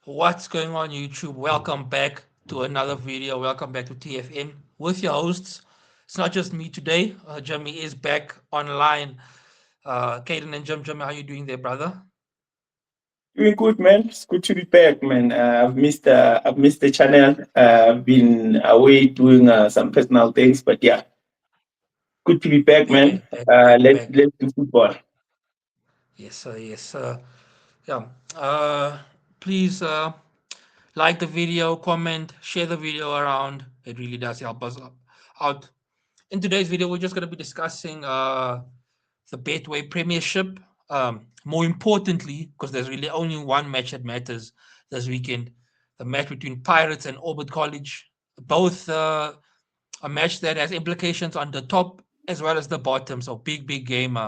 What's going on, YouTube? Welcome back to another video. Welcome back to TFM with your hosts. It's not just me today. Jimmy is back online. Caden and Jimmy, how you doing there, brother? Doing good, man. It's good to be back, man. I've missed the channel. I've been away doing some personal things, but yeah, good to be back, man. Let's Back. let's do football. Yes, sir. Yes, sir. Yeah. Please like the video, comment, share the video around. It really does help us out. In today's video, we're just going to be discussing the Betway Premiership. More importantly, because there's really only one match that matters this weekend, the match between Pirates and Orbit College. Both a match that has implications on the top as well as the bottom. So big game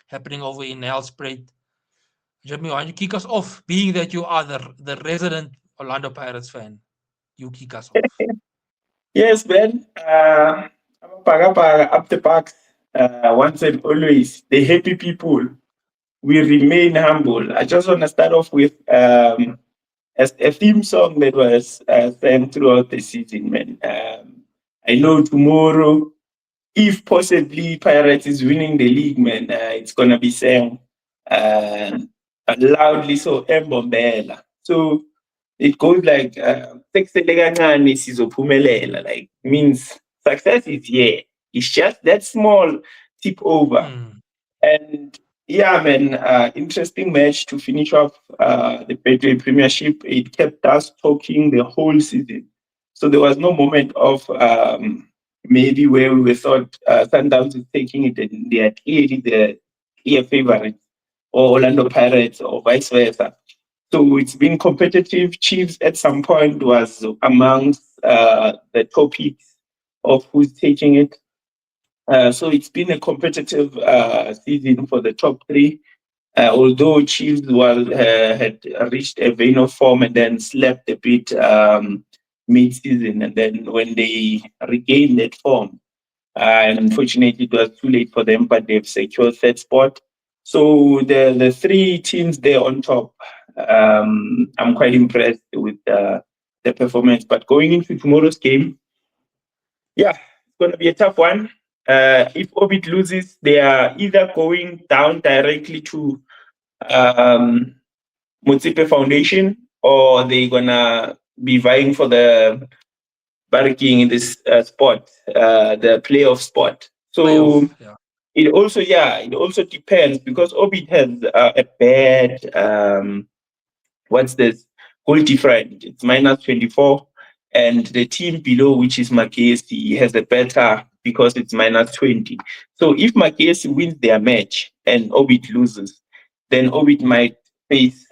happening over in Nelspruit. Jimmy, why don't you kick us off? Being that you are the resident Orlando Pirates fan, you kick us off. Yes, man. Up the parks. Once and always, the happy people. We remain humble. I just want to start off with a theme song that was sang throughout the season, man. I know tomorrow, if possibly Pirates is winning the league, man, it's gonna be sang uh, loudly, so embombela. So it goes like "Sexele kancane sizophumelela," like means success is here. It's just that small tip over. Mm. And yeah, man, interesting match to finish off the Betway Premiership. It kept us talking the whole season. So there was no moment of maybe where we thought Sundowns is taking it and they are clearly the clear favorites, or Orlando Pirates, or vice versa. So it's been competitive. Chiefs at some point was amongst the topics of who's taking it. So it's been a competitive season for the top three. Although Chiefs had reached a vein of form and then slept a bit mid-season, and then when they regained that form, unfortunately it was too late for them, but they've secured third spot. So the three teams there on top, I'm quite impressed with the performance. But going into tomorrow's game, yeah, it's going to be a tough one. If Orbit loses, they are either going down directly to um, Motsepe Foundation, or they're going to be vying for the barracking in this spot, the playoff spot. So Playoff, yeah. it also depends because Orbit has a bad, what's this, goal different. It's -24. And the team below, which is Magesi, has a better because it's -20. So if Magesi wins their match and Orbit loses, then Orbit might face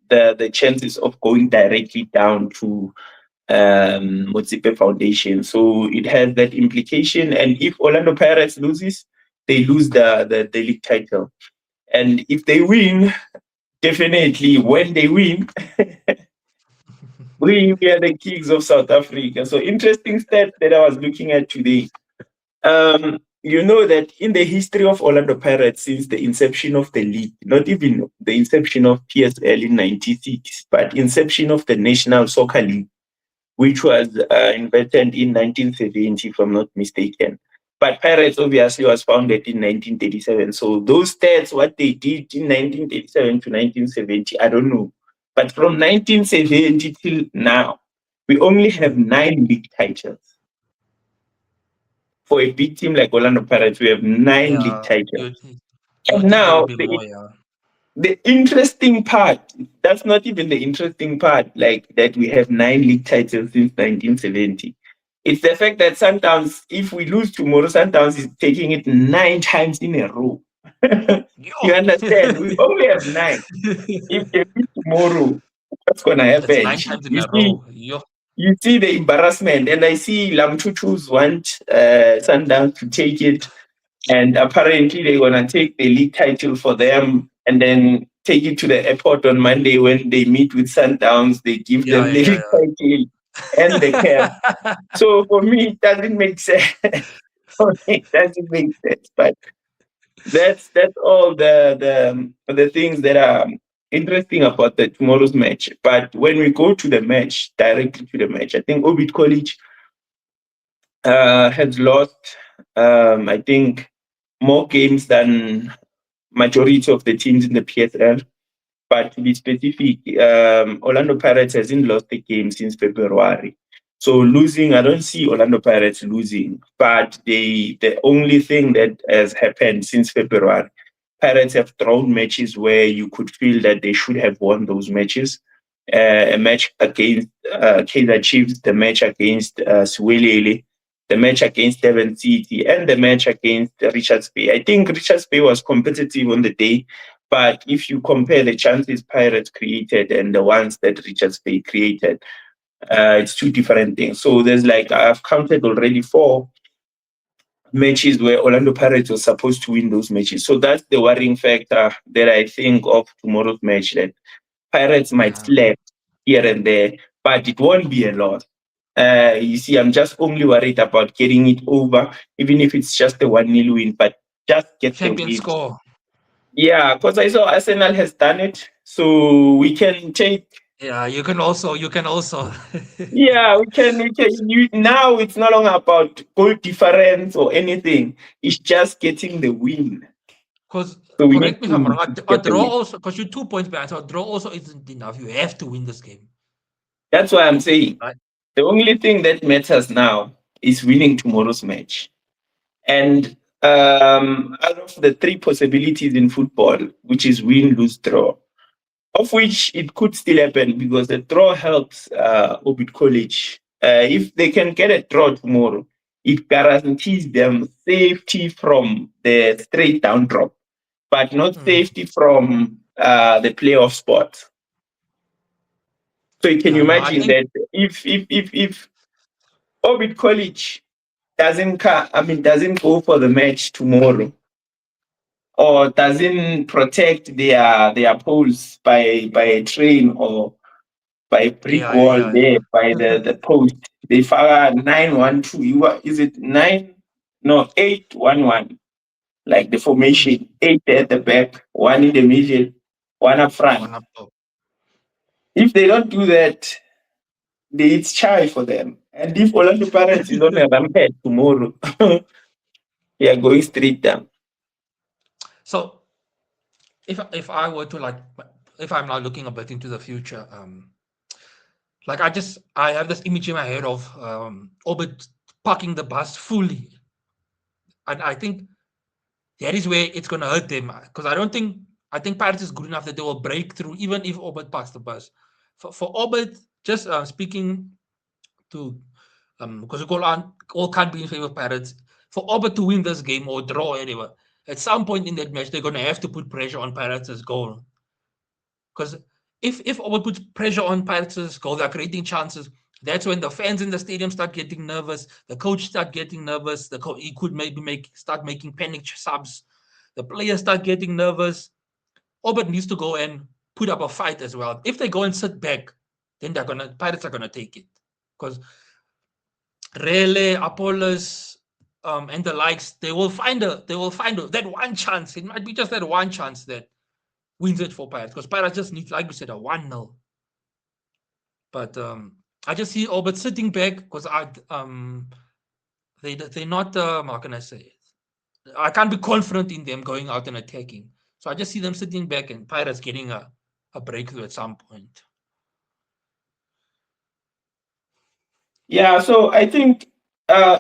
the chances of going directly down to Motsepe Foundation. So it has that implication. And if Orlando Pirates loses, they lose the league title. And if they win, definitely when they win, we are the kings of South Africa. So interesting stat that I was looking at today. You know that in the history of Orlando Pirates since the inception of the league, not even the inception of PSL in '96, but inception of the National Soccer League, which was invented in 1970, if I'm not mistaken. But Pirates obviously was founded in 1937. So those stats, what they did in 1937 to 1970, I don't know. But from 1970 till now, we only have 9 league titles. For a big team like Orlando Pirates, we have 9 league Yeah, titles. you And think there now would be more, yeah. the interesting part, that's not even the interesting part, like that we have 9 league titles since 1970. It's the fact that sometimes if we lose tomorrow, Sundowns is taking it 9 times in a row. You Yo! understand? We only have 9. If they win tomorrow, what's gonna That's happen? 9 times in You a see, row. Yo. you see the embarrassment, and I see Lamtutus want Sundowns to take it, and apparently they're gonna take the league title for them and then take it to the airport on Monday when they meet with Sundowns. They give Yeah, them the yeah, league title and the cap. yeah. So for me, it doesn't make sense. For me, it doesn't make sense. But that's all the things that are interesting about the tomorrow's match. But when we go to the match, directly to the match, I think Orbit College has lost, I think, more games than majority of the teams in the PSL. But to be specific, Orlando Pirates hasn't lost a game since February. So losing, I don't see Orlando Pirates losing. But the only thing that has happened since February, Pirates have drawn matches where you could feel that they should have won those matches. A match against Kaizer Chiefs, the match against Siwelele, the match against Devon City, and the match against Richards Bay. I think Richards Bay was competitive on the day, but if you compare the chances Pirates created and the ones that Richards Bay created, it's two different things. So there's like, I've counted already 4 matches where Orlando Pirates was supposed to win those matches. So that's the worrying factor that I think of tomorrow's match, that Pirates might Yeah. slap here and there, but it won't be a loss. You see, I'm just only worried about getting it over, even if it's just a 1-0 win, but just get the Champion win. score. Yeah, because I saw Arsenal has done it, so we can take. Yeah, you can also Yeah, we can. Now it's no longer about goal difference or anything. It's just getting the win. because So we need correct me if I'm to wrong. A get the draw win. also, because you're 2 points behind, so a draw also isn't enough. You have to win this game, That's why I'm saying right? the only thing that matters now is winning tomorrow's match. And out of the 3 possibilities in football, which is win, lose, draw, of which it could still happen because the draw helps Orbit College. If they can get a draw tomorrow, it guarantees them safety from the straight down drop, but not Mm. safety from the playoff spot. So you can Yeah, no, I imagine think that if Orbit College doesn't go for the match tomorrow, or doesn't protect their poles by a train or by a brick yeah, wall yeah, there yeah. by the post. They fire 9-1-2. Is it 9? No, 8-1-1. Like the Mm. formation. 8 at the back, 1 in the middle, 1 up front. One up top. If they don't do that, it's shy for them. And if Orlando Pirates is on a rampage tomorrow, they are going straight down. So if I were to like, if I'm now looking a bit into the future, like I have this image in my head of Orbit parking the bus fully, and I think that is where it's gonna hurt them because I think Paris is good enough that they will break through even if Orbit pass the bus. For Orbit, just speaking to because we all can't be in favor of Pirates. For Orbit to win this game or draw anyway, at some point in that match they're gonna have to put pressure on Pirates' goal. Because if Orbit puts pressure on Pirates' goal, they're creating chances. That's when the fans in the stadium start getting nervous. The coach start getting nervous. He could maybe start making panic subs. The players start getting nervous. Orbit needs to go and put up a fight as well. If they go and sit back, then Pirates are gonna take it. Because Rele, Apollos, and the likes, they will find that one chance. It might be just that one chance that wins it for Pirates. Because Pirates just need, like we said, a 1-0. But I just see Orbit sitting back because they're not how can I say it? I can't be confident in them going out and attacking. So I just see them sitting back and Pirates getting a breakthrough at some point. Yeah, so I think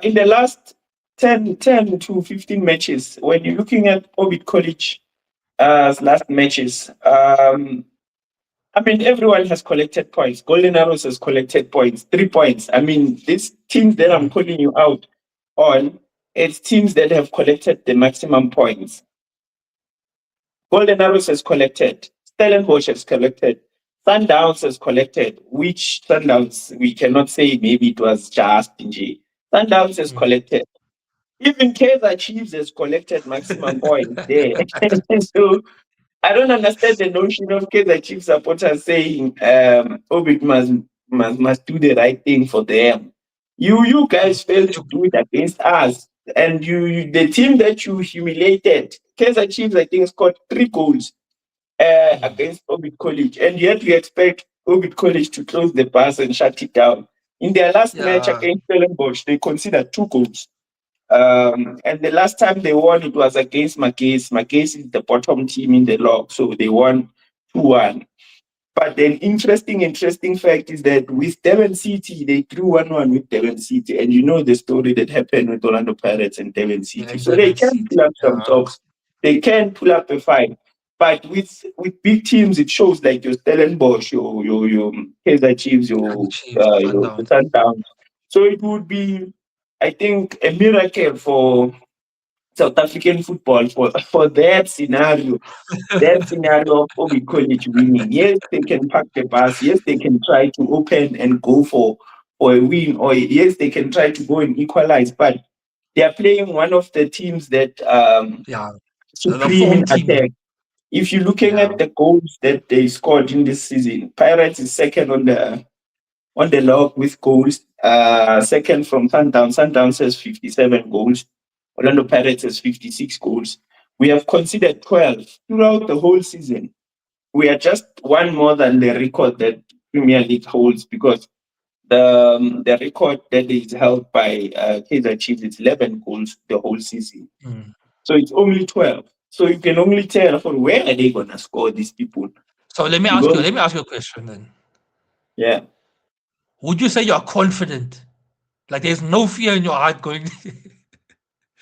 in the last 10 to 15 matches, when you're looking at Orbit College last matches, everyone has collected points. Golden Arrows has collected points, 3 points. These teams that I'm Mm. calling you out on, it's teams that have collected the maximum points. Golden Arrows has collected, Stellenbosch has collected, Sundowns has collected, which Sundowns we cannot say maybe it was just in G. Sundowns has Mm. collected. Even Kaizer Chiefs has collected maximum points there. So I don't understand the notion of Kaizer Chiefs supporters saying Orbit must do the right thing for them. You guys failed to do it against us. And the team that you humiliated, Kaizer Chiefs, I think, scored 3 goals against Orbit College, and yet we expect Orbit College to close the bus and shut it down. In their last match Yeah, against Stellenbosch, they considered 2 goals. And the last time they won, it was against Magase. Magase is the bottom team in the log, so they won 2-1. But then interesting fact is that with Devon City, they drew 1-1 with Devon City. And you know the story that happened with Orlando Pirates and Devon yeah, City. in So they Devon can City. pull up some Yeah, tops. They can pull up a fight. But with big teams, it shows like your Stellenbosch, your Kaizer Chiefs, Kaizer Chiefs, your Sundowns. Sundowns. So it would be, I think, a miracle for South African football for that scenario of Obi College winning. Yes, they can park the bus. Yes, they can try to open and go for a win. Or yes, they can try to go and equalize. But they are playing one of the teams that Yeah, the supreme form in team. attack. If you're looking Yeah. at the goals that they scored in this season, Pirates is second on the log with goals. Second from Sundowns. Sundowns has 57 goals. Orlando Pirates has 56 goals. We have conceded 12 throughout the whole season. We are just one more than the record that Premier League holds because the record that is held by Kaizer Chiefs is 11 goals the whole season. Mm. So it's only 12. So you can only tell from where are they gonna score these people So because let me ask you a question then. yeah. Would you say you're confident? Like there's no fear in your heart going.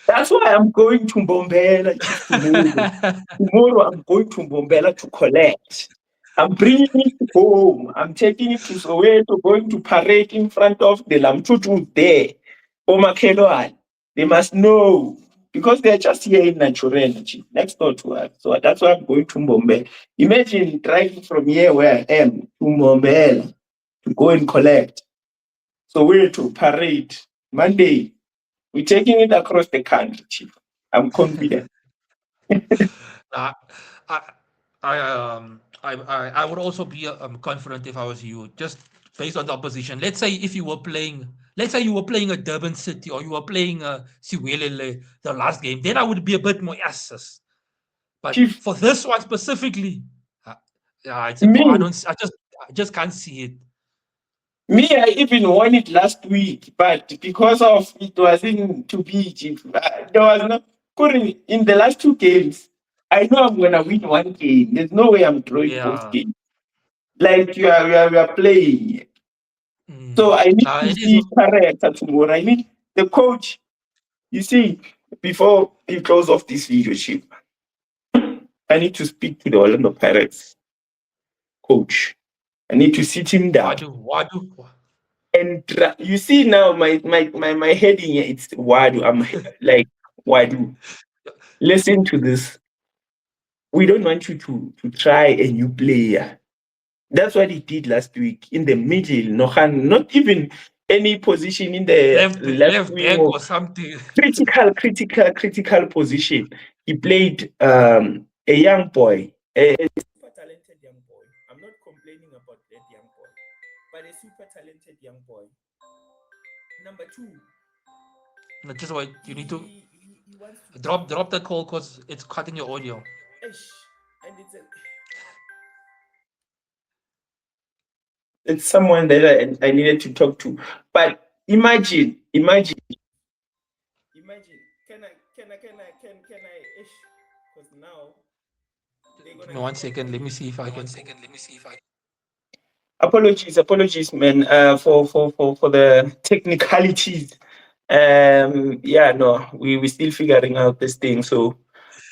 That's why I'm going to Mbombela, Chief, tomorrow. Tomorrow I'm going to Mbombela to collect. I'm bringing it home. I'm taking it to Soweto, going to parade in front of the Lamtutu there. Omakeloan. They must know because they're just here in Naturena, Chief, next door to us. So that's why I'm going to Mbombela. Imagine driving from here where I am to Mbombela to go and collect. Soweto, parade, Monday. We're taking it across the country, Chief. I'm confident. I, I, I would also be confident if I was you, just based on the opposition. Let's say you were playing a Durban City or you were playing a Siwelele, the last game. Then I would be a bit more yes. But Chief, for this one specifically, uh, yeah, it's me, impossible. I just can't see it. I even won it last week, but because of it wasn't to be, Chief, there was no, couldn't, in the last 2 games, I know I'm going to win one game. There's no way I'm drawing both Yeah. games. Like we are playing. So I need to It is. see character tomorrow. I need the coach. You see, before you close off this video, Chief, I need to speak to the Orlando Pirates coach. I need to sit him down. Why do? And you see now my heading here, it's Wadu. I'm like Wadu. Listen to this. We don't want you to try a new player. That's what he did last week in the middle. Not even any position in the left Left wing back or or something. critical position. He played a young boy, a super talented young boy. I'm not complaining about that young boy, but a super talented young boy. Number two, No, just wait. You need to he wants to drop that call because it's cutting your audio. ish, and it's someone that I needed to talk to. But imagine. Can I ish? Because now they're Give gonna me keep one on second. Let calling me me. see if I can. Apologies, man, for the technicalities. Yeah, no, we still figuring out this thing. So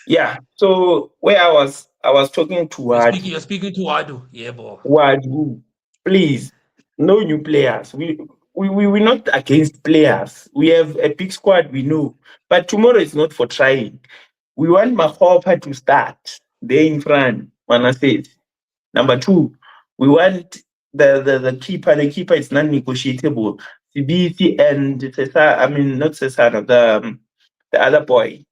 yeah, so where I was talking to You're speaking to Adu. Yeah, boy. Wadu, please, no new players. We're not against players. We have a big squad, we know. But tomorrow is not for trying. We want Mahopa to start there in front, Manasseh. Number two, we want the keeper. The keeper is non-negotiable. CBC and Cesar, I mean not Cesar, the other boy.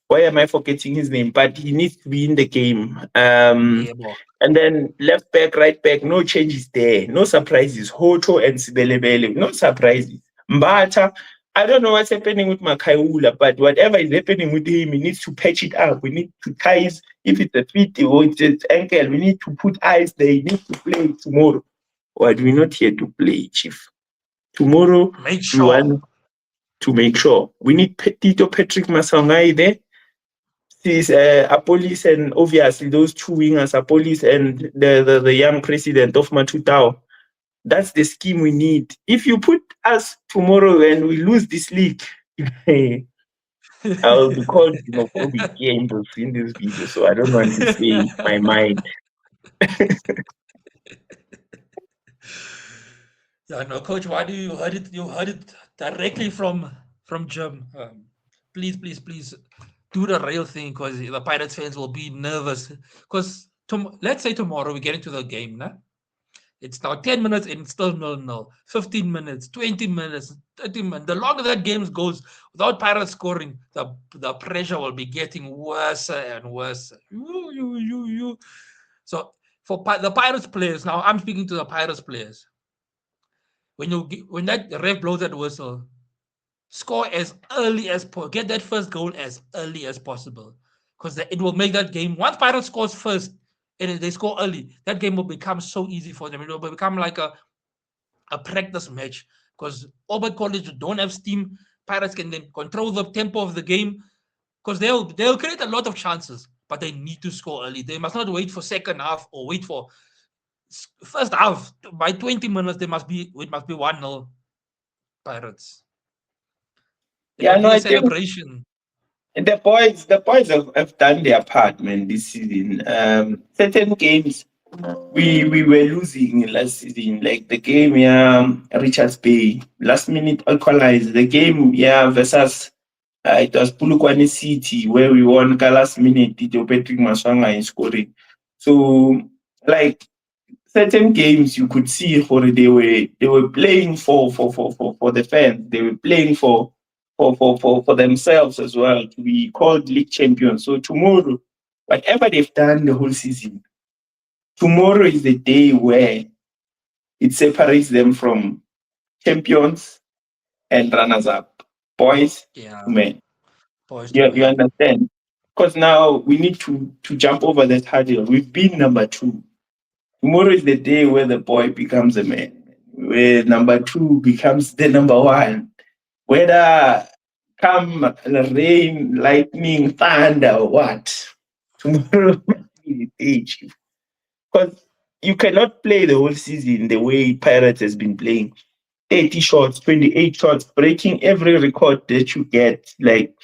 Why am I forgetting his name? But he needs to be in the game. Yeah, boy. And then left back, right back, no changes there. No surprises. Hoto and Sibelebele, no surprises. Mbata, I don't know what's happening with Makayula, but whatever is happening with him, he needs to patch it up. We need to tie his, if it's a feet or it's an ankle, we need to put eyes there. He needs to play tomorrow. But we're not here to play, Chief. Tomorrow, Make we sure. want to make sure. We need Tito Patrick Masangai there. These Apolis, and obviously those two wingers, Apolis and the young president of Matutao. That's the scheme we need. If you put us tomorrow and we lose this league, I'll be called xenophobic here in this video, so I don't want to say my mind. Yeah, no, coach. Why do you heard it? You heard it directly from Jim. Please, please, please, do the real thing because the Pirates fans will be nervous. Because let's say tomorrow we get into the game, nah? It's now 10 minutes and it's still 0-0. 15 minutes, 20 minutes, 30 minutes. The longer that game goes without Pirates scoring, the pressure will be getting worse and worse. So for the Pirates players, now I'm speaking to the Pirates players. When that ref blows that whistle, score as early as possible. Get that first goal as early as possible, because it will make that game. Once Pirates scores first and they score early, that game will become so easy for them. It will become like a practice match because Albert College don't have steam. Pirates can then control the tempo of the game because they'll create a lot of chances, but they need to score early. They must not wait for second half or wait for first half. By 20 minutes, it must be 1-0 Pirates. It Yeah, must no, be a I think celebration. the boys have done their part, man, this season. Certain games we were losing last season, like the game, yeah, Richards Bay, last minute equalized. The game, yeah, versus it was Pulukwane City where we won ka last minute. Tito Patrick Maswanga is scoring. So, like certain games, you could see for they were playing for the fans. They were playing for themselves as well to be called league champions. So tomorrow, whatever they've done the whole season, tomorrow is the day where it separates them from champions and runners up, boys to Yeah, men. boys to You men. understand? Because now we need to jump over that hurdle. We've been number two. Tomorrow is the day where the boy becomes a man, where number two becomes the number one. Whether come rain, lightning, thunder, or what, tomorrow is the day. Because you cannot play the whole season the way Pirates has been playing. 80 shots, 28 shots, breaking every record that you get. Like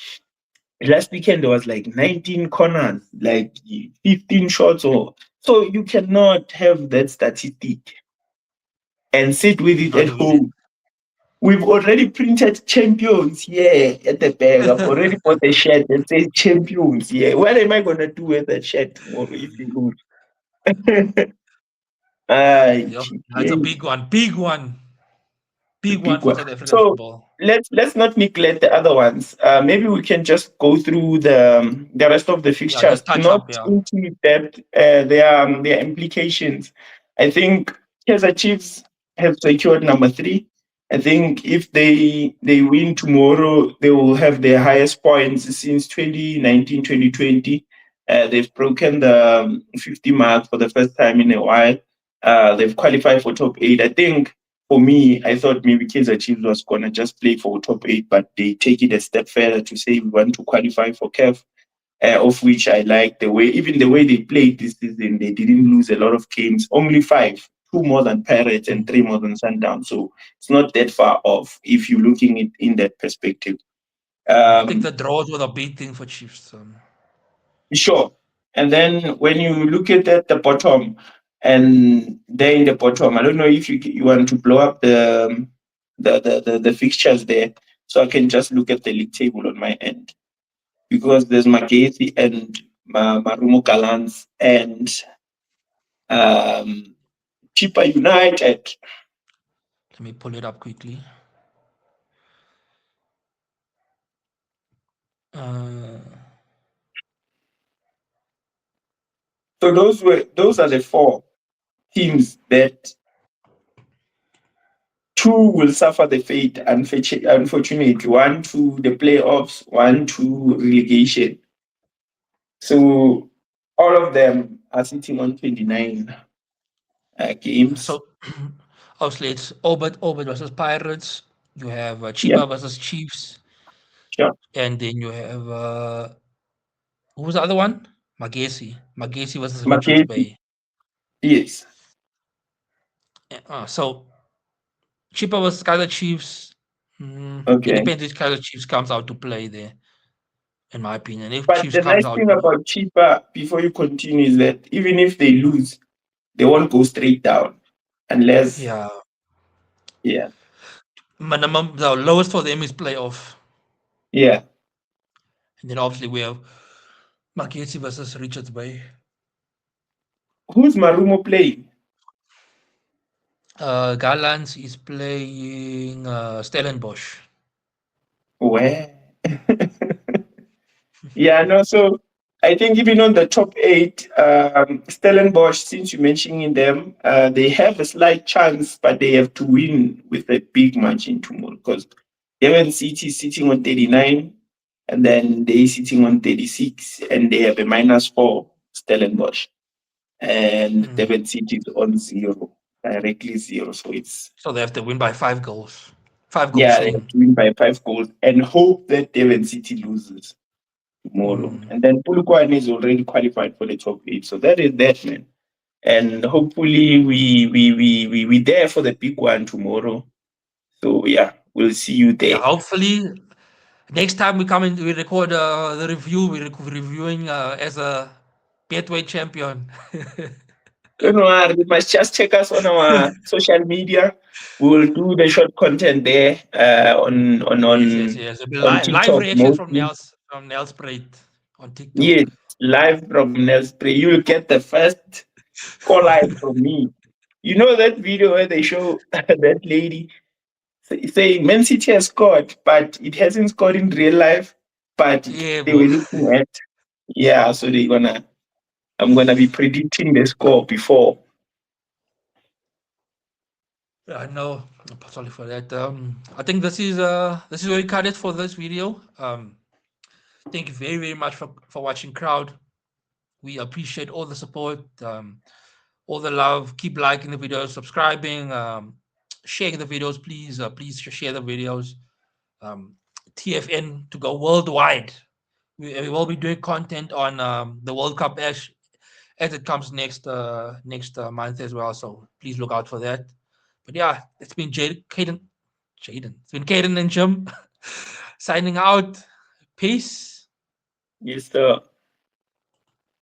last weekend, there was like 19 corners, like 15 shots. Or so you cannot have that statistic and sit with it Not at doing it. home. We've already printed champions here at the back. I've already bought a shirt that says champions here. What am I gonna do with that shirt tomorrow if we lose? Yeah, it's Yeah, a big one. the Big one big for one. South African So football. let's not neglect the other ones. Maybe we can just go through the rest of the Yeah, just fixtures, touch not up. Yeah, into depth. Their implications. I think Kaizer Chiefs have secured number three. I think if they win tomorrow, they will have their highest points since 2019-2020. They've broken the 50 mark for the first time in a while. They've qualified for top eight. I think for me, I thought maybe Kaizer Chiefs was gonna just play for top eight, but they take it a step further to say we want to qualify for CAF. Of which I like even the way they played this season. They didn't lose a lot of games, only five, two more than Pirates and three more than Sundowns. So it's not that far off if you're looking at it in that perspective. I think Um, the draws were a big thing for Chiefs. Sure. And then when you look at the bottom, and there in the bottom, I don't know if you want to blow up the fixtures there, so I can just look at the league table on my end because there's Magesi and Marumo Gallants and um, Chipa United. Let me pull it up quickly. Uh, So those are the four teams that two will suffer the fate, unfortunately. One to the playoffs, one to relegation. So all of them are sitting on 29 games. So obviously it's Obit versus Pirates. You have Yeah, Chiba versus Chiefs, sure. and then you have who was the other one? Magesi versus Richards Mackenzie, Bay. yes. So Chiba versus Kaiser Chiefs. It Okay. depends which Kaiser Chiefs comes out to play there, in my opinion. If But Chiefs the comes nice out thing to, about Cheaper, before you continue, is that even if they lose, they won't go straight down unless, yeah, yeah, minimum the lowest for them is playoff, yeah. and then obviously we have Magesi versus Richards Bay. Who's Marumo playing? Galans is playing Stellenbosch. Where? Yeah, no, so I think even on the top eight, Stellenbosch, since you're mentioning them, they have a slight chance, but they have to win with a big margin tomorrow because Devon City is sitting on 39, and then they sitting on 36, and they have a -4, Stellenbosch, and Mm. Devon City is on zero, directly zero. So it's, So they have to win by 5 goals. 5 goals yeah, they have in. to win by 5 goals and hope that Devon City loses tomorrow. Mm. And then Polokwane is already qualified for the top eight. So that is that, man. And hopefully we there for the big one tomorrow. So yeah, we'll see you Yeah, there. hopefully next time we come in, we record the review. We're reviewing as a Betway champion. Don't worry, you must just check us on our social media. We'll do the short content there Yes. It'll be on live TikTok reactions mostly. From Nels Spruit on TikTok. Yes, live from Nelspray. You'll get the first call live from me. You know that video where they show that lady saying Man City has scored, but it hasn't scored in real life. But Yeah, they were bro. looking at, yeah. So I'm gonna be predicting the score before. I know. Sorry for that. I think this is where we cut it for this video. Thank you very much for watching, crowd. We appreciate all the support, all the love. Keep liking the videos, subscribing, sharing the videos, please. Please share the videos. Um, TFN to go worldwide. We will be doing content on the World Cup as it comes next month as well. So please look out for that. But yeah, it's been Jaden. It's been Caden and Jim signing out. Peace. Yes, sir.